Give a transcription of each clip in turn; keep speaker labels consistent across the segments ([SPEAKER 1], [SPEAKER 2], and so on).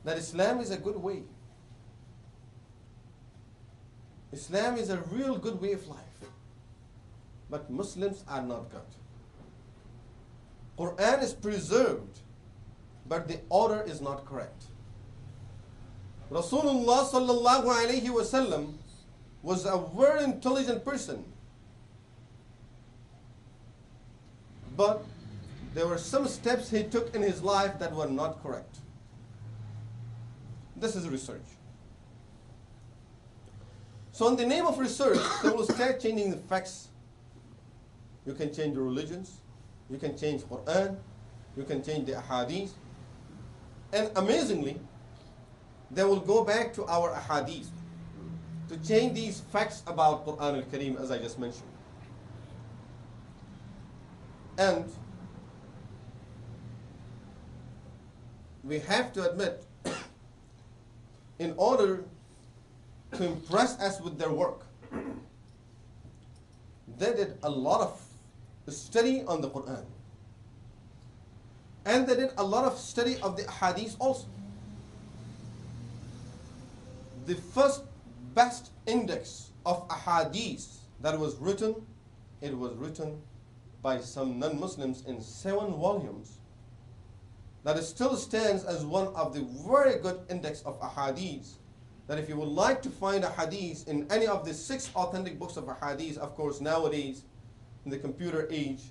[SPEAKER 1] that Islam is a good way. Islam is a real good way of life. But Muslims are not good. Quran is preserved, but the order is not correct. Rasulullah sallallahu alayhi wasallam was a very intelligent person. But there were some steps he took in his life that were not correct. This is research. So in the name of research, they will start changing the facts. You can change the religions, you can change Quran, you can change the ahadith. And amazingly, they will go back to our ahadith to change these facts about Quran al-Kareem, as I just mentioned. And we have to admit, in order to impress us with their work, they did a lot of study on the Quran. And they did a lot of study of the hadith also. The first best index of ahadith that was written, it was written by some non-Muslims in 7 volumes. That it still stands as one of the very good index of ahadith. That if you would like to find a hadith in any of the 6 authentic books of ahadith, of course nowadays in the computer age,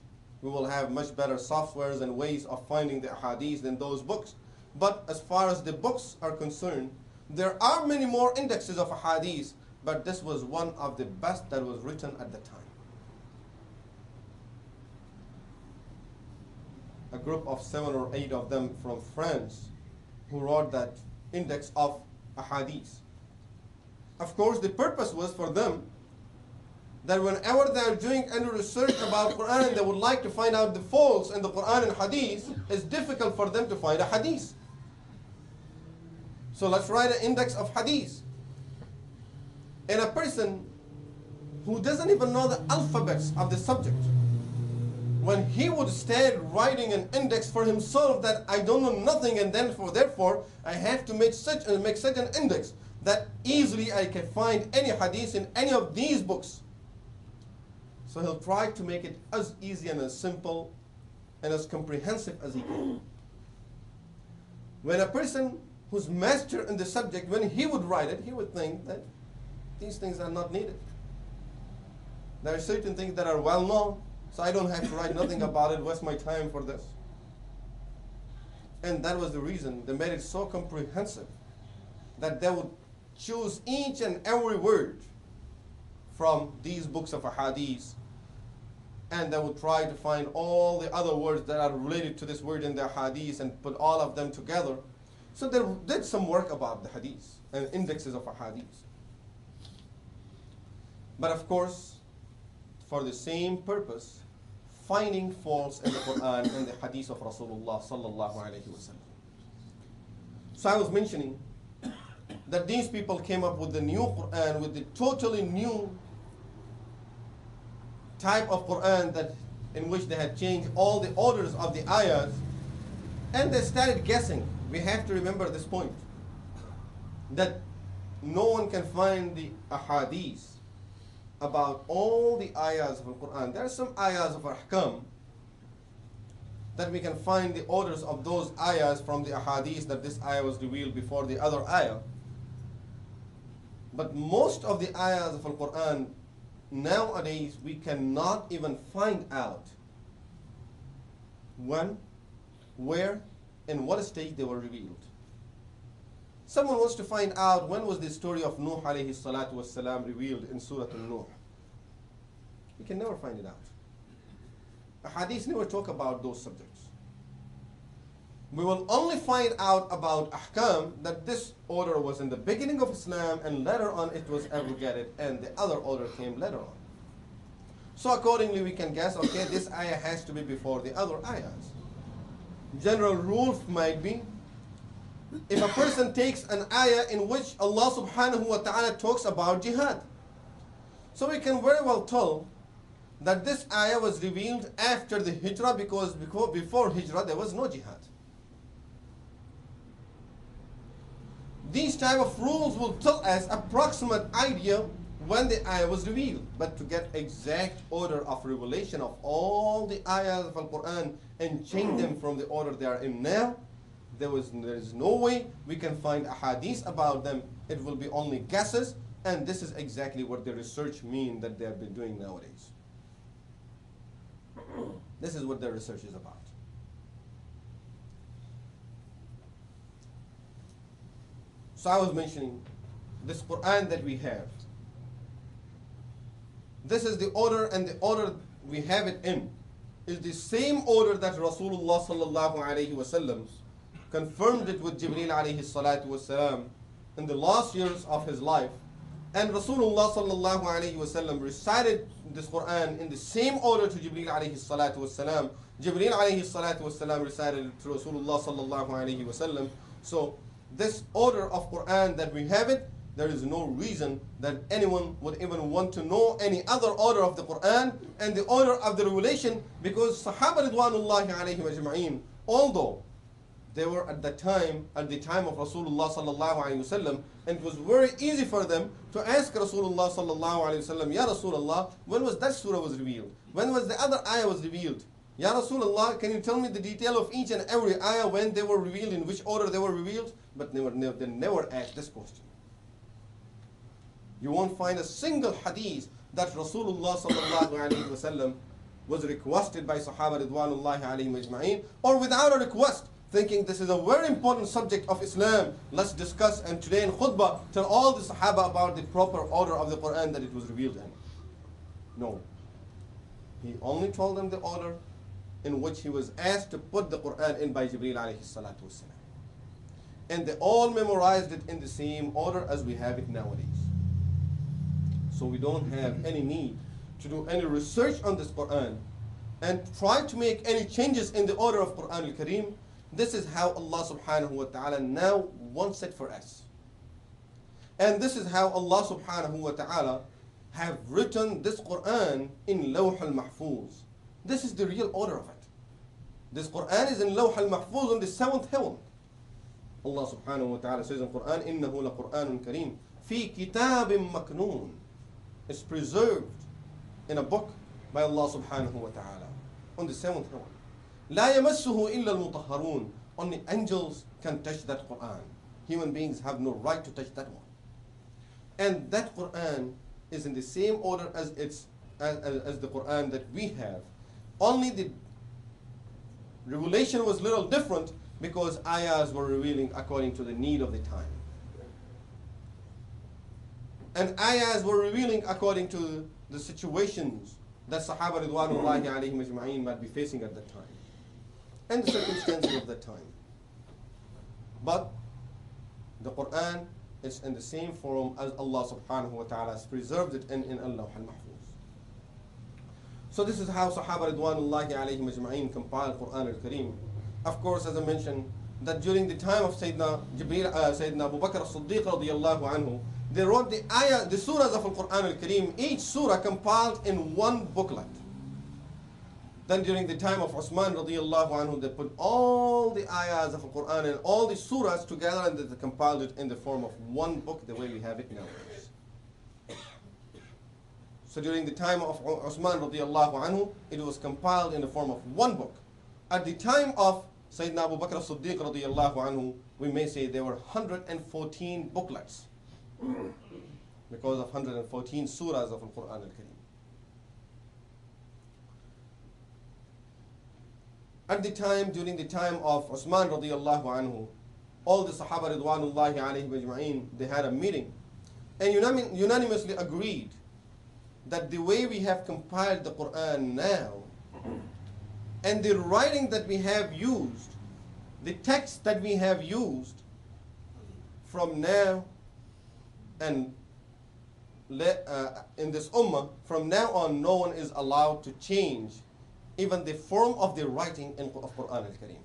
[SPEAKER 1] we will have much better softwares and ways of finding the ahadith than those books. But as far as the books are concerned, there are many more indexes of ahadith, but this was one of the best that was written at the time. A group of 7 or 8 of them from France who wrote that index of ahadith. Of course, the purpose was for them that whenever they are doing any research about Quran and they would like to find out the faults in the Quran and hadith, it's difficult for them to find a hadith. So let's write an index of hadith. And a person who doesn't even know the alphabets of the subject, when he would start writing an index for himself that I don't know nothing, and then therefore I have to make such an index that easily I can find any hadith in any of these books. So he'll try to make it as easy and as simple and as comprehensive as he can. When a person who's master in the subject, when he would write it, he would think that these things are not needed. There are certain things that are well known, so I don't have to write nothing about it, waste my time for this. And that was the reason they made it so comprehensive that they would choose each and every word from these books of ahadith, and they would try to find all the other words that are related to this word in the hadith and put all of them together. So they did some work about the hadith and indexes of ahadith. But of course, for the same purpose, finding faults in the Quran and the hadith of Rasulullah sallallahu alayhi wa sallam. So I was mentioning that these people came up with the new Quran, with the totally new type of Quran that in which they had changed all the orders of the ayahs, and they started guessing. We have to remember this point, that no one can find the ahadith about all the ayahs of the Quran. There are some ayahs of ahkam that we can find the orders of those ayahs from the ahadith, that this ayah was revealed before the other ayah. But most of the ayahs of the Quran nowadays we cannot even find out when, where, in what stage they were revealed. Someone wants to find out when was the story of Nuh alayhi salatu wassalam revealed in Surah Al-Nuh. We can never find it out. The hadith never talk about those subjects. We will only find out about ahkam, that this order was in the beginning of Islam and later on it was abrogated and the other order came later on. So accordingly we can guess, okay, this ayah has to be before the other ayahs. General rule might be, if a person takes an ayah in which Allah subhanahu wa ta'ala talks about jihad, so we can very well tell that this ayah was revealed after the hijrah, because before hijrah there was no jihad. These type of rules will tell us approximate idea when the ayah was revealed. But to get exact order of revelation of all the ayahs of Al-Quran and change them from the order they are in now, there is no way we can find ahadith about them. It will be only guesses, and this is exactly what the research mean that they have been doing nowadays. This is what their research is about. So I was mentioning this Quran that we have. This is the order, and the order we have it in is the same order that Rasulullah sallallahu alayhi wasallam confirmed it with Jibreel alayhi salatu wasalam in the last years of his life. And Rasulullah sallallahu alayhi wasallam recited this Quran in the same order to Jibreel alayhi salatu wasalam. Jibreel alayhi salatu wasalam recited it to Rasulullah sallallahu alayhi wasallam. So this order of Quran that we have it, there is no reason that anyone would even want to know any other order of the Quran and the order of the revelation, because Sahaba Ridwanullahi alayhim ajma'in, although they were at the time of Rasulullah sallallahu alayhi wasallam, and it was very easy for them to ask Rasulullah sallallahu alayhi wasallam, Ya Rasulullah, when was that surah was revealed? When was the other ayah was revealed? Ya Rasulullah, can you tell me the detail of each and every ayah, when they were revealed, in which order they were revealed? But they never asked this question. You won't find a single hadith that Rasulullah sallallahu alayhi wasallam was requested by Sahaba Ridwanullahi alayhim ajma'in, or without a request, thinking this is a very important subject of Islam, let's discuss, and today in khutbah tell all the Sahaba about the proper order of the Quran that it was revealed in. No. He only told them the order in which he was asked to put the Quran in by Jibreel alayhi salatu wasalam. And they all memorized it in the same order as we have it nowadays. So we don't have any need to do any research on this Quran and try to make any changes in the order of Quran al-Kareem. This is how Allah subhanahu wa ta'ala now wants it for us. And this is how Allah subhanahu wa ta'ala have written this Quran in Lawh al-Mahfuz. This is the real order of it. This Quran is in Lawh al-Mahfuz on the 7th heaven. Allah subhanahu wa ta'ala says in Quran, إِنَّهُ لَقُرْآنٌ كَرِيمٌ فِي كِتَابٍ مَكْنُونٍ. It's preserved in a book by Allah subhanahu wa ta'ala on the 7th heaven. لا يمسه إلا المطهرون. Only angels can touch that Quran. Human beings have no right to touch that one. And that Quran is in the same order as the Quran that we have. Only the revelation was a little different because ayahs were revealing according to the need of the time. And ayahs were revealing according to the situations that Sahaba Ridwanullahi alayhim ajma'in might be facing at that time, and the circumstances of that time. But the Quran is in the same form as Allah subhanahu wa ta'ala has preserved it in Allah al-Mahfuz. So this is how Sahaba Ridwanullahi alayhim ajma'in compiled Quran al-Kareem. Of course, as I mentioned, that during the time of Sayyidina Abu Bakr as-Siddiq Radiyallahu Anhu, they wrote the surahs of Al-Quran al-Kareem, each surah compiled in one booklet. Then during the time of Uthman Radiyallahu Anhu, they put all the ayahs of Al-Quran and all the surahs together, and they compiled it in the form of one book, the way we have it nowadays. So during the time of Uthman Radiyallahu Anhu, it was compiled in the form of one book. At the time of Sayyidina Abu Bakr as-Siddiq Radiyallahu Anhu, we may say there were 114 booklets, because of 114 surahs of Al-Quran al-Kareem. At the time, during the time of Uthman Radiyallahu Anhu, all the Sahaba Ridwanullahi alayhim ajma'in, they had a meeting and unanimously agreed that the way we have compiled the Quran now, and the writing that we have used, the text that we have used from now and in this ummah, from now on, no one is allowed to change even the form of the writing of Quran al-Kareem.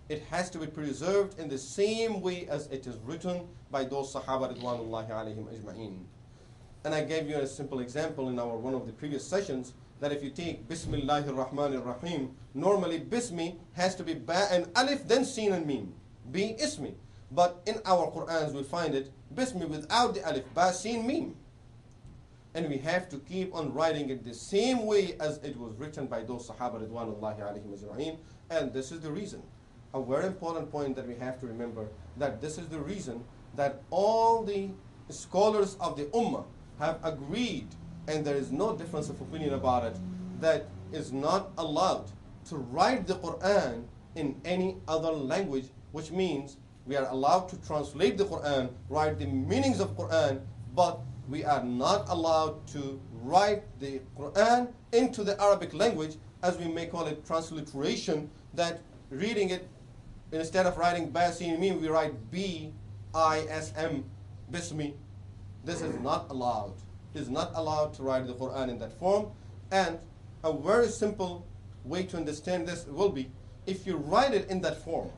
[SPEAKER 1] It has to be preserved in the same way as it is written by those Sahaba Ridwanullahi alayhim ajma'in. And I gave you a simple example in one of the previous sessions, that if you take Bismillahir Rahmanir Rahim, normally Bismi has to be Ba and Alif, then Sin and Mim. Be Ismi. But in our Qur'ans we find it Bismi without the alif, ba, sin, mim. And we have to keep on writing it the same way as it was written by those Sahaba Ridwanullahi alayhim ajma'in. And this is the reason, a very important point that we have to remember, that this is the reason that all the scholars of the Ummah have agreed, and there is no difference of opinion about it, that is not allowed to write the Quran in any other language, which means we are allowed to translate the Quran, write the meanings of Quran, but we are not allowed to write the Quran into the Arabic language, as we may call it transliteration, that reading it, instead of writing Basin Mim, we write B-I-S-M, Bismi. This is not allowed. It is not allowed to write the Quran in that form. And a very simple way to understand this will be, if you write it in that form,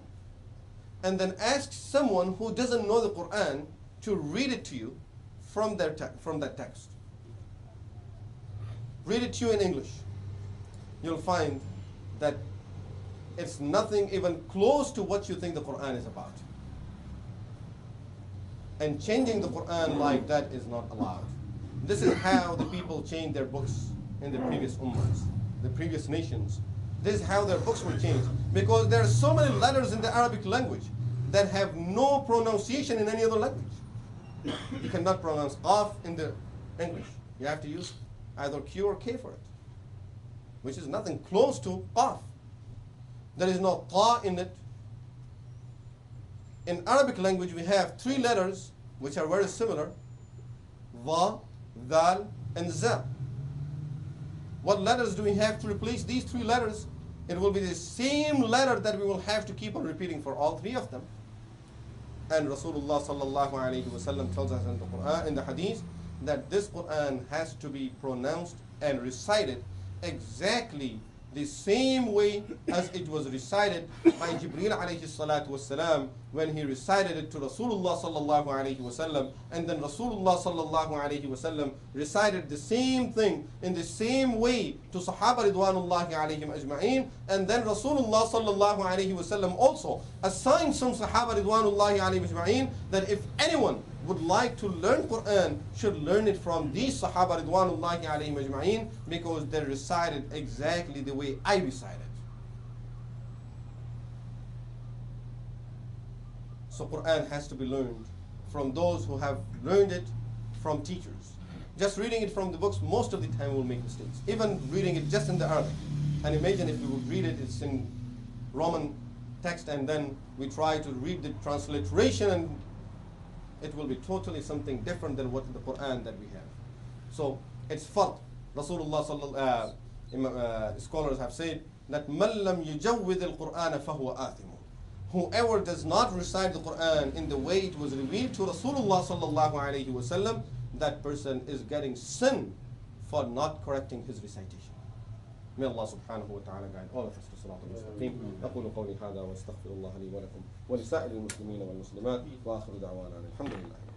[SPEAKER 1] and then ask someone who doesn't know the Quran to read it to you from that text. Read it to you in English. You'll find that it's nothing even close to what you think the Quran is about. And changing the Quran like that is not allowed. This is how the people changed their books in the previous ummahs, the previous nations. This is how their books were changed. Because there are so many letters in the Arabic language that have no pronunciation in any other language. You cannot pronounce Qaf in the English. You have to use either Q or K for it, which is nothing close to Qaf. There is no Ta in it. In Arabic language we have three letters which are very similar: Va, Dal, and Za. What letters do we have to replace these three letters? It will be the same letter that we will have to keep on repeating for all three of them. And Rasulullah sallallahu alayhi wasallam tells us in the Quran, in the Hadith, that this Quran has to be pronounced and recited exactly the same way as it was recited by Jibreel alayhi salatu wasalam when he recited it to Rasulullah sallallahu alayhi wasallam, and then Rasulullah sallallahu alayhi wasallam recited the same thing in the same way to Sahaba Ridwanullahi alayhim ajma'in, and then Rasulullah sallallahu alayhi wasallam also assigned some Sahaba Ridwanullahi alayhim ajma'in that if anyone would like to learn Quran should learn it from these Sahaba Ridwanullahi alayhim ajma'in, because they recited exactly the way I recited. So Quran has to be learned from those who have learned it from teachers. Just reading it from the books, most of the time we'll make mistakes. Even reading it just in the Arabic. And imagine if we would read it, it's in Roman text, and then we try to read the transliteration, and it will be totally something different than what the Quran that we have. So it's farq. Rasulullah scholars have said that مَنْ لَمْ يُجَوِّذِ الْقُرْآنَ فَهُوَ آثِمٌ. Whoever does not recite the Quran in the way it was revealed to Rasulullah sallallahu alayhi wasallam, that person is getting sin for not correcting his recitation. May Allah subhanahu wa ta'ala guide all of us to صراط المستقيم. أقول قولي هذا وأستغفر الله لي ولكم ولسائر المسلمين والمسلمات وآخر دعوانا الحمد لله.